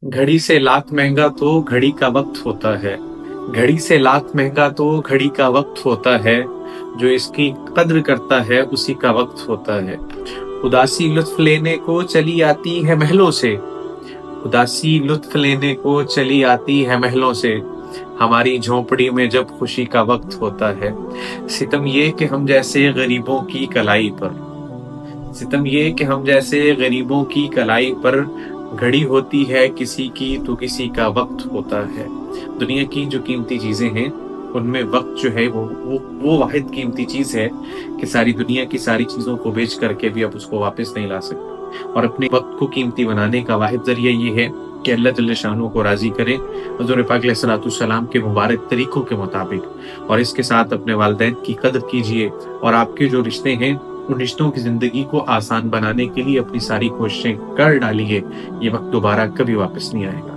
घड़ी से लाख महंगा तो घड़ी का वक्त होता है। घड़ी से लाख महंगा तो घड़ी का वक्त होता है। जो इसकी कद्र करता है उसी का वक्त होता है। उदासी लुत्फ लेने को चली आती है महलों से। उदासी लुत्फ लेने को चली आती है महलों से। हमारी झोंपड़ी में जब खुशी का वक्त होता है। सितम ये कि हम जैसे गरीबों की कलाई पर सितम ये कि हम जैसे गरीबों की कलाई पर घड़ी होती है किसी की तो किसी का वक्त होता है। दुनिया की जो कीमती चीजें हैं उनमें वक्त जो है वो वाहिद कीमती चीज है कि सारी दुनिया की सारी चीजों को बेच करके भी आप उसको वापस नहीं ला सकते। और अपने वक्त को कीमती बनाने का वाहिद जरिया ये है कि अल्लाह जल्ल शानहू को राजी करें हुज़ूर पाक अलैहिस्सलाम के मुबारक तरीकों के मुताबिक। और इसके साथ अपने वालिदैन की कदर कीजिए और आपके जो रिश्ते हैं उन रिश्तों की जिंदगी को आसान बनाने के लिए अपनी सारी कोशिशें कर डालिए। ये वक्त दोबारा कभी वापस नहीं आएगा।